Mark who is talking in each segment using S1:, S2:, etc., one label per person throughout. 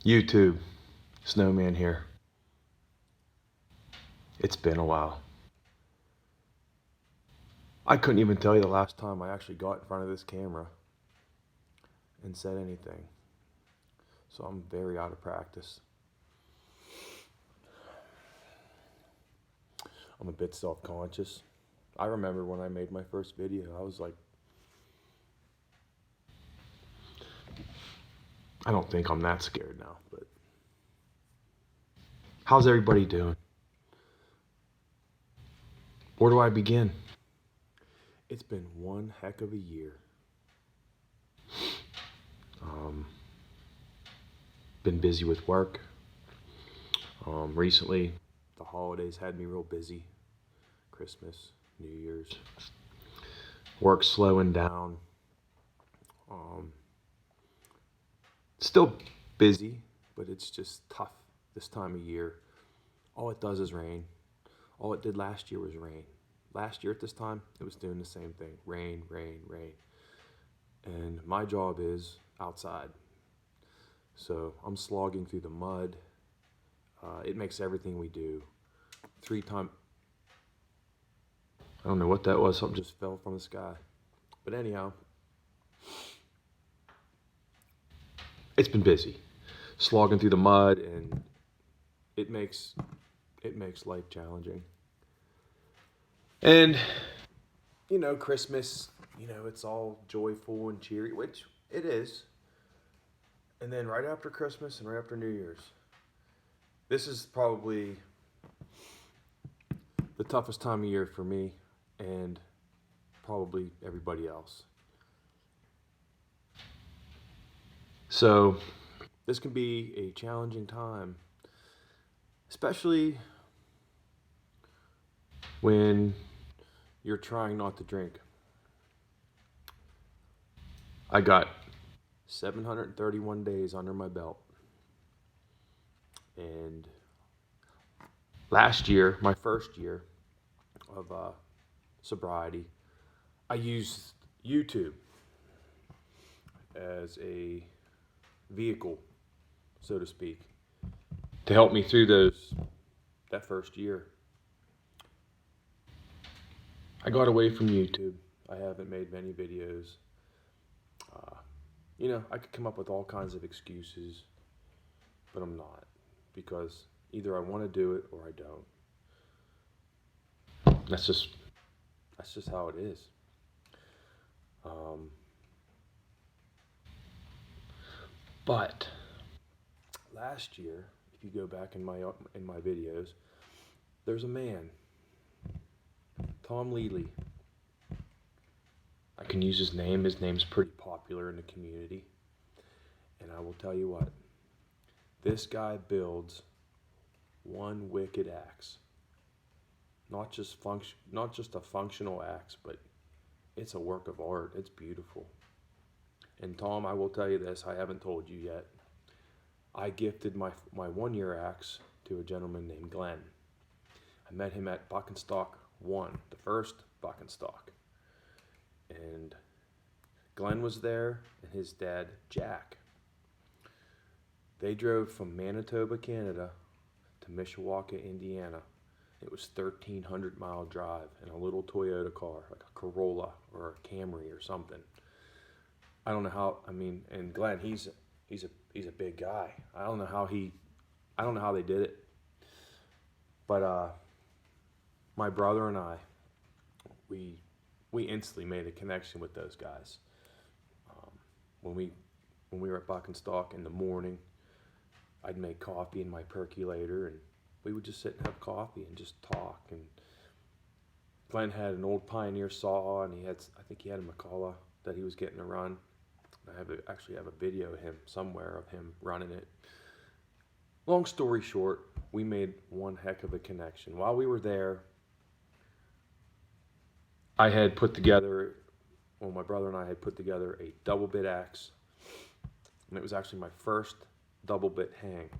S1: YouTube, Snowman here. It's been a while. I couldn't even tell you the last time I actually got in front of this camera and said anything. So I'm very out of practice. I'm a bit self-conscious. I remember when I made my first video, I was like, I don't think I'm that scared now, but how's everybody doing? Where do I begin? It's been one heck of a year. Um, been busy with work. Recently, the holidays had me real busy. Christmas, New Year's. Work slowing down. Um, Still busy, but it's just tough this time of year. All it does is rain. All it did last year was rain. Last year at this time, it was doing the same thing. Rain, rain, rain. And my job is outside. So I'm slogging through the mud. It makes everything we do 3 times. I don't know what that was. Something just fell from the sky. But anyhow, it's been busy. Slogging through the mud, and it makes life challenging. And Christmas, it's all joyful and cheery, which it is. And then right after Christmas and right after New Year's, this is probably the toughest time of year for me and probably everybody else. So this can be a challenging time, especially when you're trying not to drink. I got 731 days under my belt. And last year, my first year of sobriety, I used YouTube as a vehicle, so to speak, to help me through that first year. I got away from YouTube. I haven't made many videos. I could come up with all kinds of excuses, but I'm not, because either I want to do it or I don't. That's just how it is. But last year, if you go back in my videos, there's a man, Tom Lely. I can use his name. His name's pretty popular in the community. And I will tell you what, this guy builds one wicked axe. Not just a functional axe, but it's a work of art. It's beautiful. And Tom, I will tell you this, I haven't told you yet. I gifted my 1-year axe to a gentleman named Glenn. I met him at Buck and Stock 1, the first Buck and Stock. And Glenn was there, and his dad, Jack. They drove from Manitoba, Canada to Mishawaka, Indiana. It was 1,300-mile drive in a little Toyota car, like a Corolla or a Camry or something. I don't know how. And Glenn, he's a big guy. I don't know how they did it. But my brother and I, we instantly made a connection with those guys. When we were at Buck and Stock in the morning, I'd make coffee in my percolator, and we would just sit and have coffee and just talk. And Glenn had an old Pioneer saw, and I think he had a McCullough that he was getting to run. I actually have a video of him somewhere of him running it. Long story short, we made one heck of a connection. While we were there, my brother and I had put together a double bit axe, and it was actually my first double bit hang.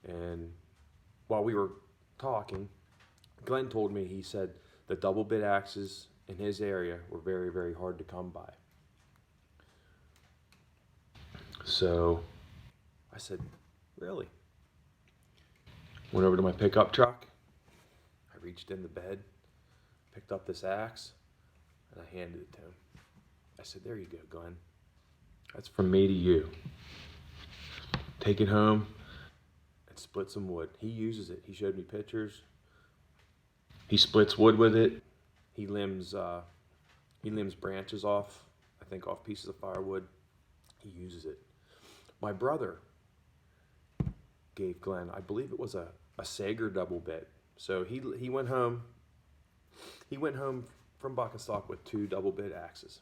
S1: And while we were talking, Glenn told me, he said the double bit axes in his area were very, very hard to come by. So I said, really? Went over to my pickup truck. I reached in the bed, picked up this axe, and I handed it to him. I said, there you go, Glenn. That's from me to you. Take it home and split some wood. He uses it. He showed me pictures. He splits wood with it. He limbs branches off, I think off pieces of firewood. He uses it. My brother gave Glenn, I believe it was a Sager double bit. So he went home. He went home from Buckenstock with 2 double bit axes.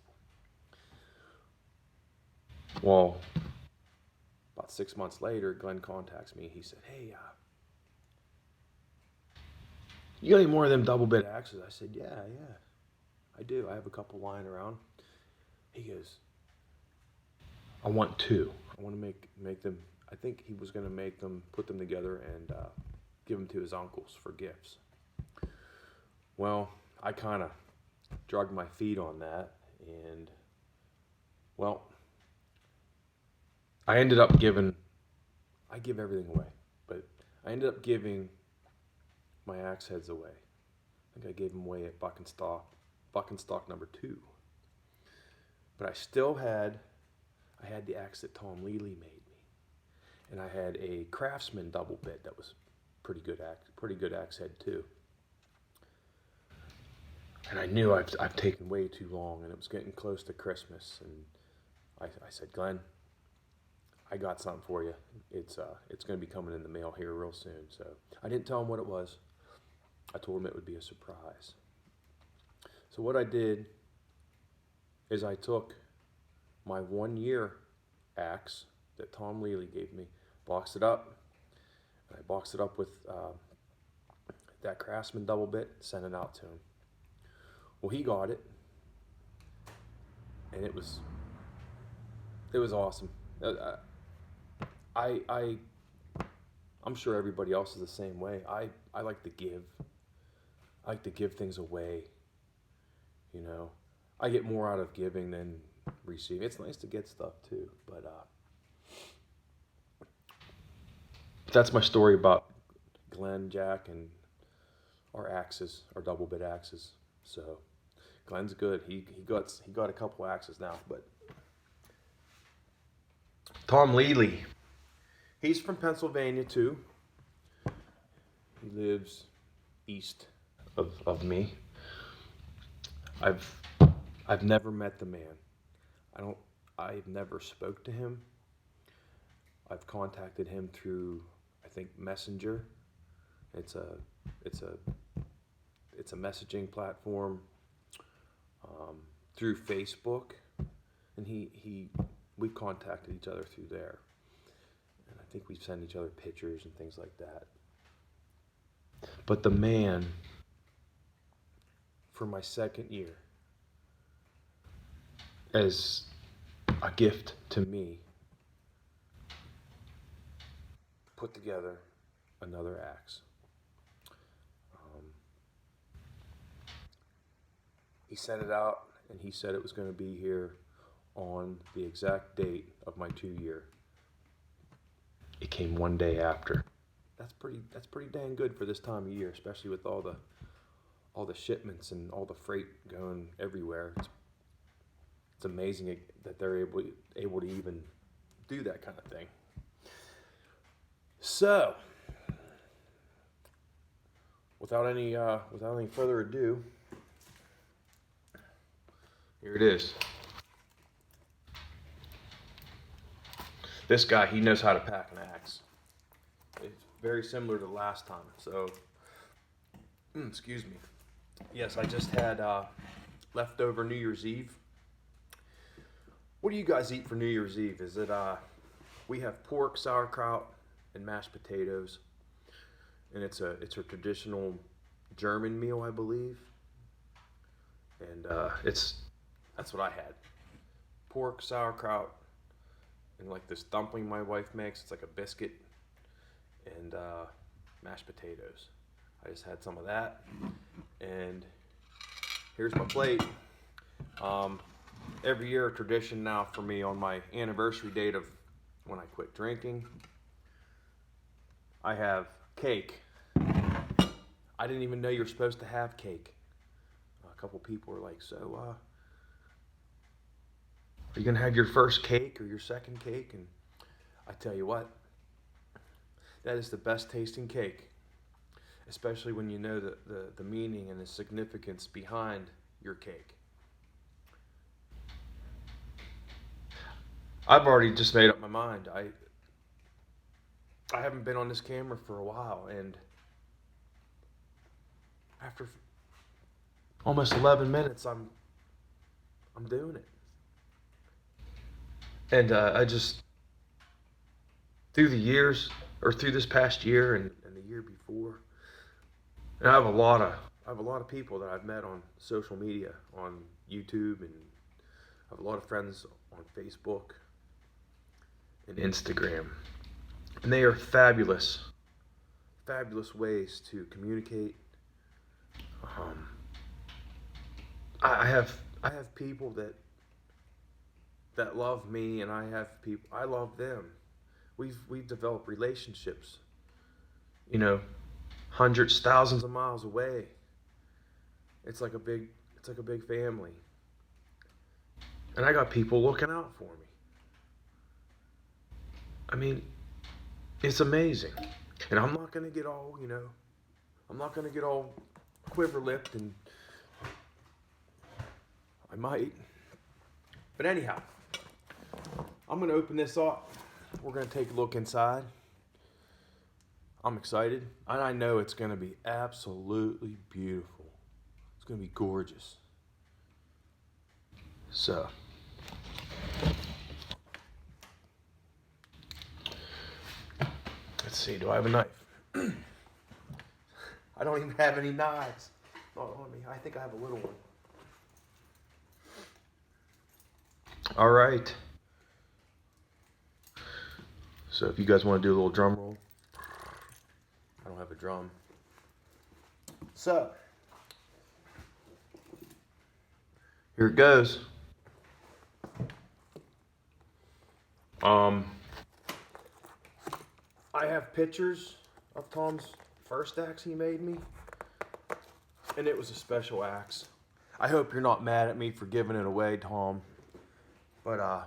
S1: Well, about 6 months later, Glenn contacts me. He said, hey, you got any more of them double bit axes? I said, yeah, I do. I have a couple lying around. He goes, I want 2. I want to make them. I think he was going to make them, put them together and give them to his uncles for gifts. Well, I kind of dragged my feet on that, and well, I give everything away, but I ended up giving my axe heads away. I think I gave them away at Buckenstock number 2. But I had the axe that Tom Lely made me, and I had a Craftsman double bit that was pretty good axe head too. And I knew I've taken way too long, and it was getting close to Christmas, and I said, Glenn, I got something for you. It's going to be coming in the mail here real soon. So I didn't tell him what it was. I told him it would be a surprise. So what I did is I took my 1-year axe that Tom Lely gave me, boxed it up, and I boxed it up with that Craftsman double bit, sent it out to him. Well, he got it, and it was awesome. I'm sure everybody else is the same way. I like to give. I like to give things away. You know, I get more out of giving than receiving. It's nice to get stuff too, but that's my story about Glenn, Jack, and our axes, our double bit axes. So Glenn's good. He got a couple axes now, but Tom Lely, he's from Pennsylvania too. He lives east of me. I've never met the man. I've never spoke to him. I've contacted him through, I think, Messenger. It's a messaging platform, through Facebook, and we've contacted each other through there, and I think we've sent each other pictures and things like that. But the man, for my 2nd year, as a gift to me, put together another axe. He sent it out, and he said it was going to be here on the exact date of my 2-year. It came 1 day after. That's pretty dang good for this time of year, especially with all the shipments and all the freight going everywhere. It's amazing that they're able to even do that kind of thing. So, without any further ado, here it is. This guy, he knows how to pack an axe. It's very similar to last time. So, excuse me. Yes, I just had leftover New Year's Eve. What do you guys eat for New Year's Eve? Is it we have pork, sauerkraut, and mashed potatoes, and it's a traditional German meal, I believe. And that's what I had. Pork, sauerkraut, and like this dumpling my wife makes. It's like a biscuit, and mashed potatoes. I just had some of that, and here's my plate. Every year, a tradition now for me on my anniversary date of when I quit drinking. I have cake. I didn't even know you're supposed to have cake. A couple people were like, so, are you going to have your first cake or your second cake? And I tell you what, that is the best tasting cake, especially when you know the meaning and the significance behind your cake. I've already just made up my mind. I haven't been on this camera for a while, and after almost 11 minutes, I'm doing it. And I just, through the years, or through this past year and the year before, and I have a lot of people that I've met on social media, on YouTube, and I have a lot of friends on Facebook and Instagram. And they are fabulous ways to communicate. I have people that love me, and I love them. We've developed relationships, hundreds, thousands of miles away. It's like a big family. And I got people looking out for me. I mean, it's amazing. And I'm not going to get all, quiver-lipped, and I might. But anyhow, I'm going to open this up. We're going to take a look inside. I'm excited. And I know it's going to be absolutely beautiful. It's going to be gorgeous. So, let's see. Do I have a knife? I don't even have any knives. Not on me. I think I have a little one. All right. So if you guys want to do a little drum roll. I don't have a drum. So, here it goes. I have pictures of Tom's first axe he made me, and it was a special axe. I hope you're not mad at me for giving it away, Tom, but I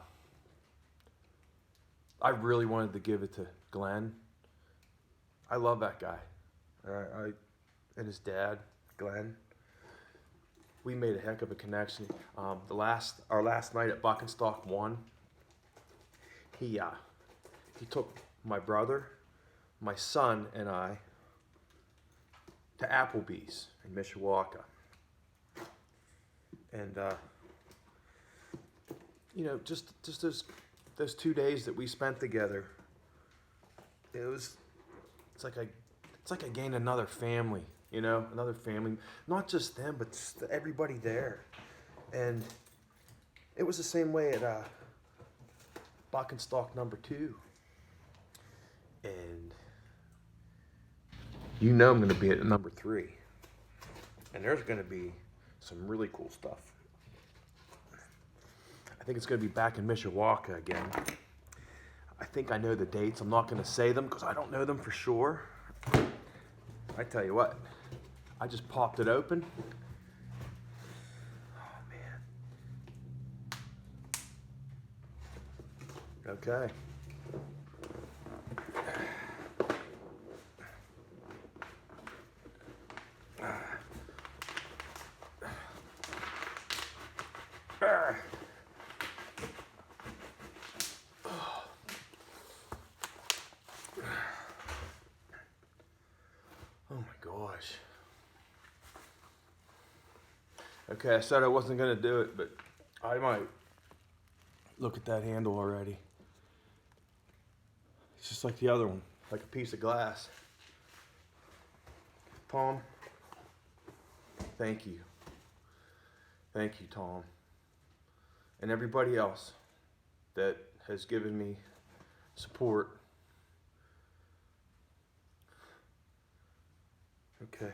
S1: really wanted to give it to Glenn. I love that guy. And his dad, Glenn. We made a heck of a connection. Our last night at Buck and Stock 1, he took my brother, my son, and I to Applebee's in Mishawaka. And just those 2 days that we spent together, it's like I gained another family, another family. Not just them, but just everybody there. And it was the same way at Buck and Stock number 2. And I'm going to be at number 3. And there's going to be some really cool stuff. I think it's going to be back in Mishawaka again. I think I know the dates. I'm not going to say them because I don't know them for sure. I tell you what, I just popped it open. Oh, man. Okay. Oh my gosh. Okay, I said I wasn't going to do it, but I might. Look at that handle already. It's just like the other one, like a piece of glass. Tom, thank you. Thank you, Tom. And everybody else that has given me support. Okay.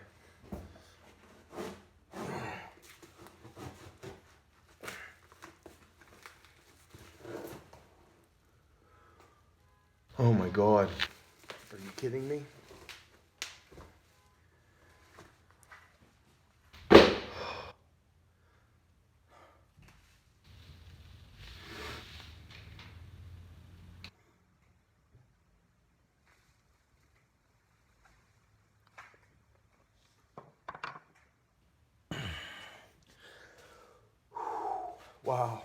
S1: Oh my God. Are you kidding me? Wow.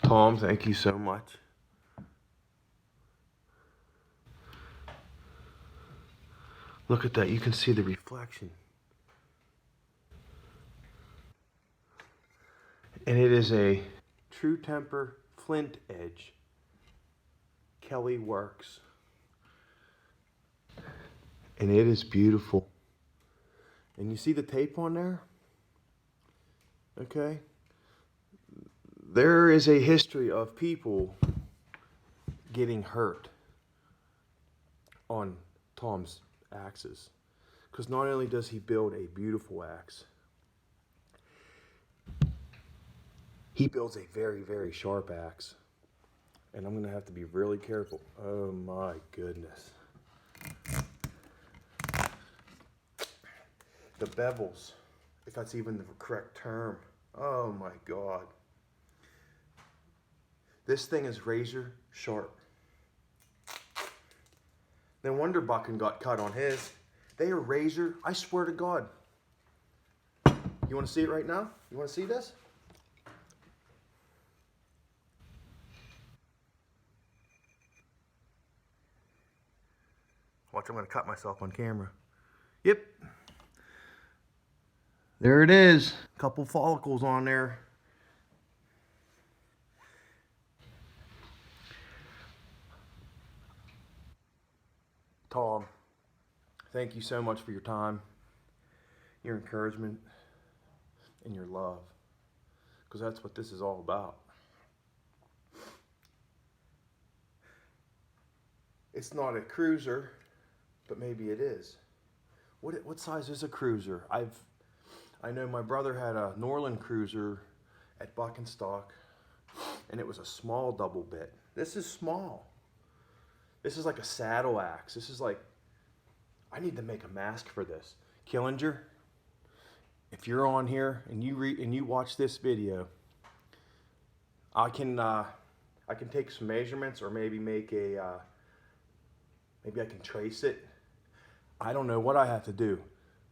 S1: Tom, thank you so much. Look at that. You can see the reflection. And it is a True Temper Flint Edge. Kelly Works. And it is beautiful. And you see the tape on there? Okay. There is a history of people getting hurt on Tom's axes. Because not only does he build a beautiful axe, he builds a very, very sharp axe. And I'm going to have to be really careful. Oh my goodness. The bevels, if that's even the correct term. Oh my God. This thing is razor sharp. No wonder Buchan got cut on his. They are razor, I swear to God. You want to see it right now? You want to see this? Watch, I'm going to cut myself on camera. Yep. There it is. A couple follicles on there. Tom, thank you so much for your time, your encouragement, and your love. Because that's what this is all about. It's not a cruiser, but maybe it is. What size is a cruiser? I know my brother had a Norland cruiser at Buck and Stock, and it was a small double bit. This is small. This is like a saddle axe. This is like, I need to make a mask for this. Killinger, if you're on here and you watch this video, I can take some measurements, or maybe make a maybe I can trace it. I don't know what I have to do,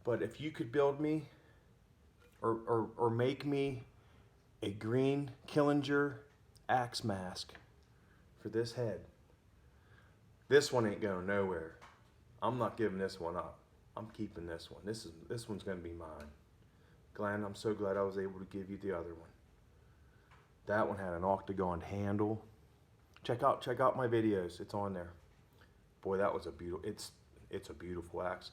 S1: but if you could build me or make me a green Killinger axe mask for this head, this one ain't going nowhere. I'm not giving this one up. I'm keeping this one. This one's going to be mine. Glenn, I'm so glad I was able to give you the other one. That one had an octagon handle. Check out my videos. It's on there. Boy, that was a beautiful. It's a beautiful axe.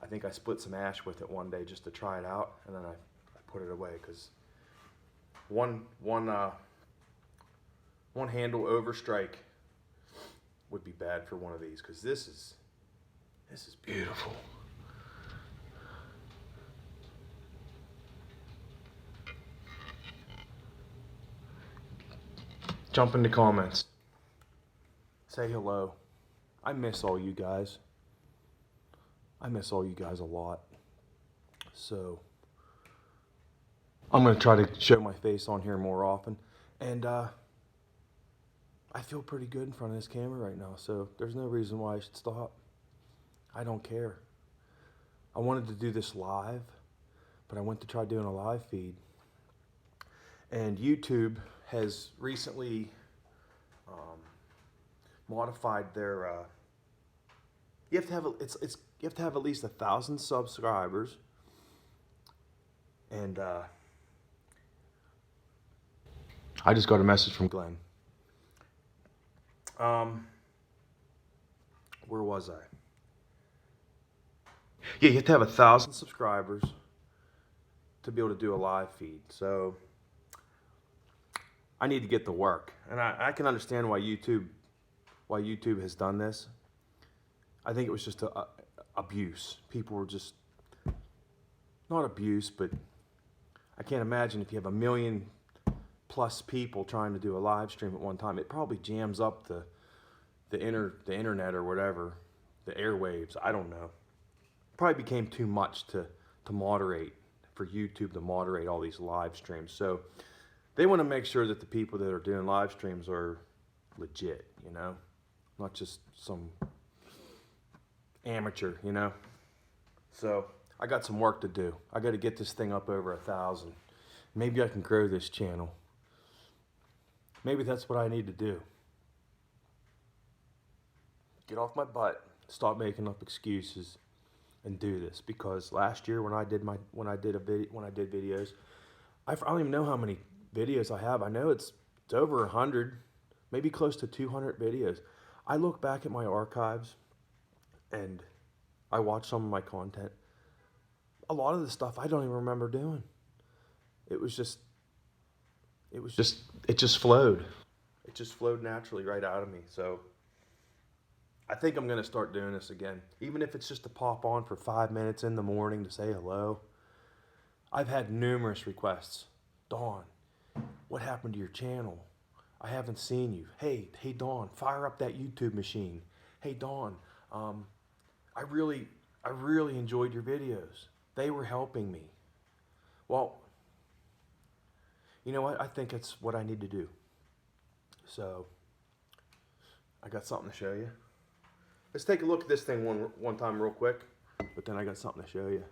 S1: I think I split some ash with it one day just to try it out, and then I put it away because one handle overstrike would be bad for one of these, because this is beautiful. Jump in the comments. Say hello. I miss all you guys. I miss all you guys a lot. So I'm going to try to show my face on here more often. And I feel pretty good in front of this camera right now, so there's no reason why I should stop. I don't care. I wanted to do this live, but I went to try doing a live feed. And YouTube has recently modified their you have to have you have to have at least 1,000 subscribers, and I just got a message from Glenn. Where was I? Yeah, you have to have 1,000 subscribers to be able to do a live feed. So I need to get to work, and I can understand why YouTube has done this. I think it was just a abuse. People were just, not abuse, but I can't imagine if you have 1,000,000+ people trying to do a live stream at one time. It probably jams up the internet or whatever, the airwaves. I don't know. Probably became too much to moderate, for YouTube to moderate all these live streams. So they want to make sure that the people that are doing live streams are legit, you know, not just some amateur, you know. So I got some work to do. I got to get this thing up over 1,000. Maybe I can grow this channel. Maybe that's what I need to do. Get off my butt, stop making up excuses, and do this. Because last year when I did videos, I don't even know how many videos I have. I know it's over 100, maybe close to 200 videos. I look back at my archives and I watch some of my content. A lot of the stuff I don't even remember doing. It just flowed. It just flowed naturally right out of me. So I think I'm going to start doing this again. Even if it's just to pop on for 5 minutes in the morning to say hello. I've had numerous requests. Dawn, what happened to your channel? I haven't seen you. Hey Dawn, fire up that YouTube machine. Hey Dawn, I really enjoyed your videos. They were helping me. Well, you know what? I think it's what I need to do. So, I got something to show you. Let's take a look at this thing one time real quick. But then I got something to show you.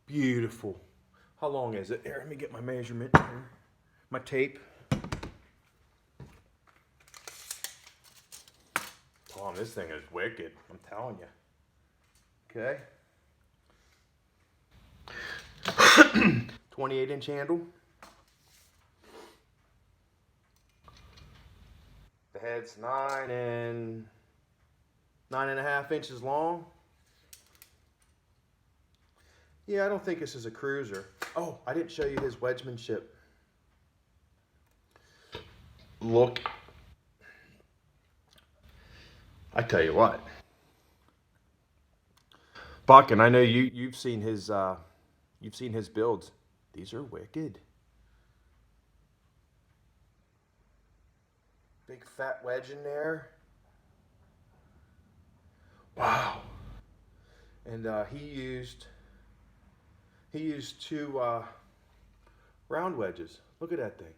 S1: Beautiful. How long is it? Here, let me get my measurement here. My tape. Tom, this thing is wicked. I'm telling you. Okay. 28-inch handle. The head's 9.5 inches long. Yeah, I don't think this is a cruiser. Oh, I didn't show you his wedgemanship. Look. I tell you what. Buck, and I know you've seen his builds. These are wicked. Big fat wedge in there. Wow. And he used 2 round wedges. Look at that thing.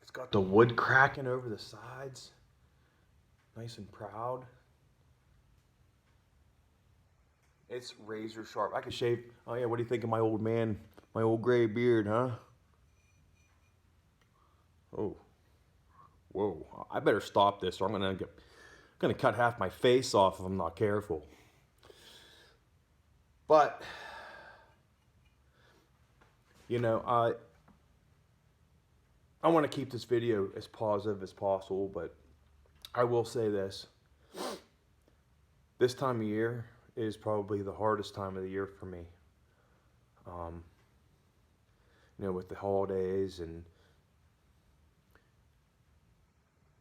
S1: It's got the wood cracking over the sides. Nice and proud. It's razor sharp. I could shave. Oh yeah, what do you think of my old man, my old gray beard, huh? Oh, whoa! I better stop this, or I'm gonna cut half my face off if I'm not careful. But you know, I want to keep this video as positive as possible, but I will say this: this time of year is probably the hardest time of the year for me. You know, with the holidays and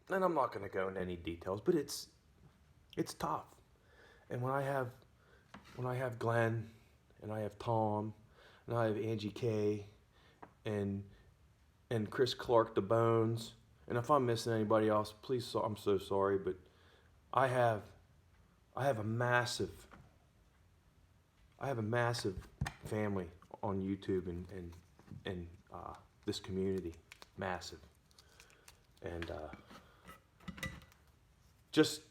S1: I'm not going to go into any details, but it's tough. And when I have Glenn, and I have Tom, and I have Angie K, and Chris Clark, the Bones, and if I'm missing anybody else, please, I'm so sorry, but I have a massive family on YouTube and this community, massive. And just,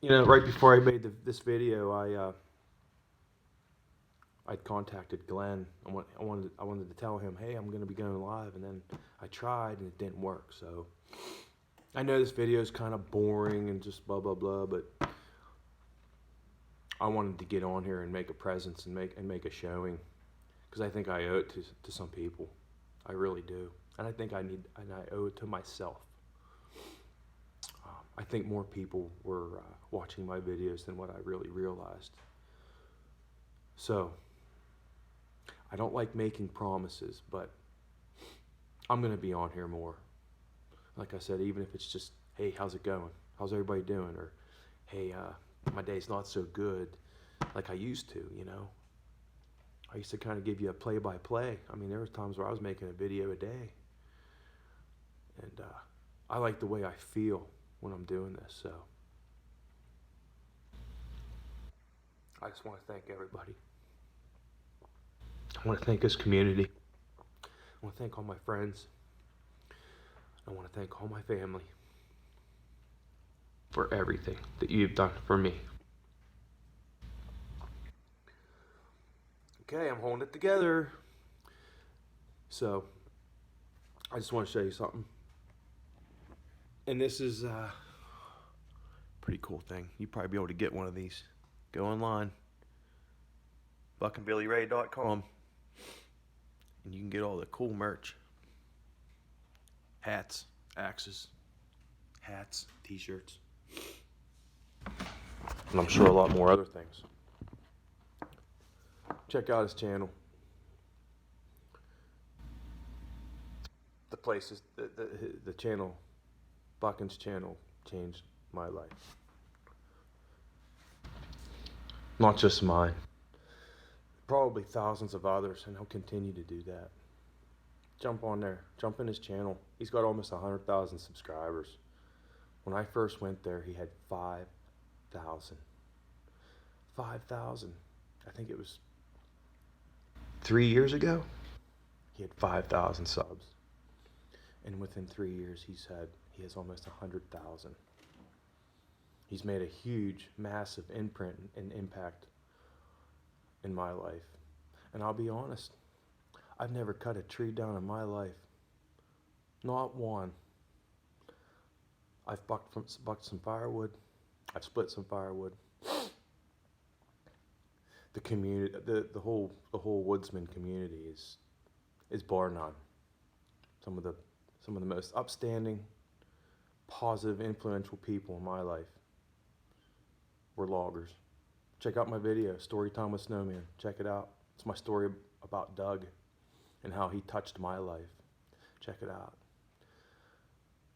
S1: you know, right before I made this video, I contacted Glenn. I wanted to tell him, hey, I'm going to be going live, and then I tried and it didn't work. So I know this video is kind of boring and just blah blah blah, but I wanted to get on here and make a presence and make a showing, because I think I owe it to some people. I really do, and I think I owe it to myself. I think more people were watching my videos than what I really realized. So I don't like making promises, but I'm going to be on here more. Like I said, even if it's just, hey, how's it going? How's everybody doing? Or, hey, my day's not so good like I used to, you know? I used to kind of give you a play-by-play. I mean, there was times where I was making a video a day. And I like the way I feel when I'm doing this, so. I just want to thank everybody. I want to thank this community. I want to thank all my friends. I want to thank all my family for everything that you've done for me. Okay, I'm holding it together. So, I just want to show you something. And this is a pretty cool thing. You'd probably be able to get one of these. Go online, buckandbillyray.com, and you can get all the cool merch. Hats, axes, hats, t-shirts, and I'm sure a lot more other things. Check out his channel. The places, the channel, Buckin's channel changed my life. Not just mine. Probably thousands of others, and he'll continue to do that. Jump on there. Jump in his channel. He's got almost 100,000 subscribers. When I first went there, he had 5,000. 5,000. I think it was 3 years ago. He had 5,000 subs. And within 3 years, he has almost 100,000. He's made a huge, massive imprint and impact in my life. And I'll be honest, I've never cut a tree down in my life. Not one. I've bucked some firewood. I've split some firewood. The community, the whole woodsman community is bar none. Some of the most upstanding, positive, influential people in my life were loggers. Check out my video, Storytime with Snowman. Check it out. It's my story about Doug and how he touched my life. Check it out.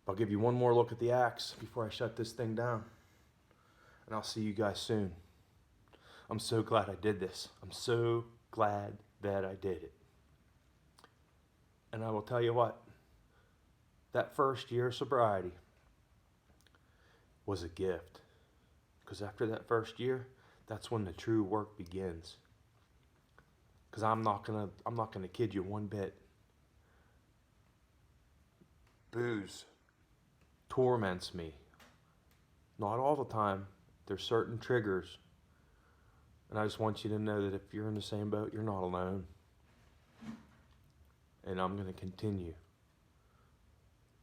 S1: I'll give you one more look at the axe before I shut this thing down. And I'll see you guys soon. I'm so glad I did this. I'm so glad that I did it. And I will tell you what, that first year of sobriety was a gift. Because after that first year, that's when the true work begins. Because I'm not gonna kid you one bit. Booze torments me. Not all the time. There's certain triggers. And I just want you to know that if you're in the same boat, you're not alone. And I'm gonna continue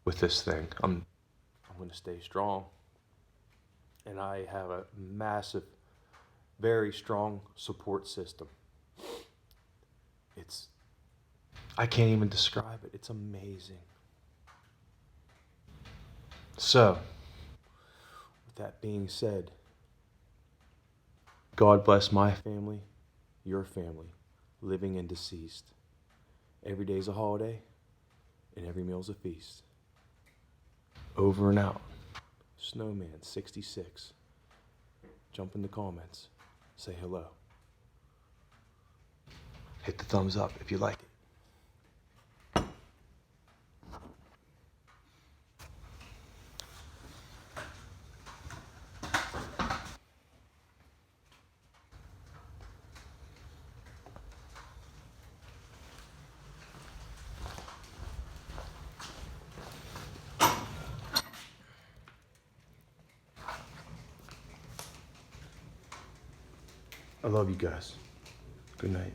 S1: with this thing. I'm gonna stay strong. And I have a massive, very strong support system. I can't even describe it. It's amazing. So, with that being said, God bless my family, your family, living and deceased. Every day's a holiday, and every meal's a feast. Over and out. Snowman 66. Jump in the comments. Say hello. Hit the thumbs up if you like it. I love you guys. Good night.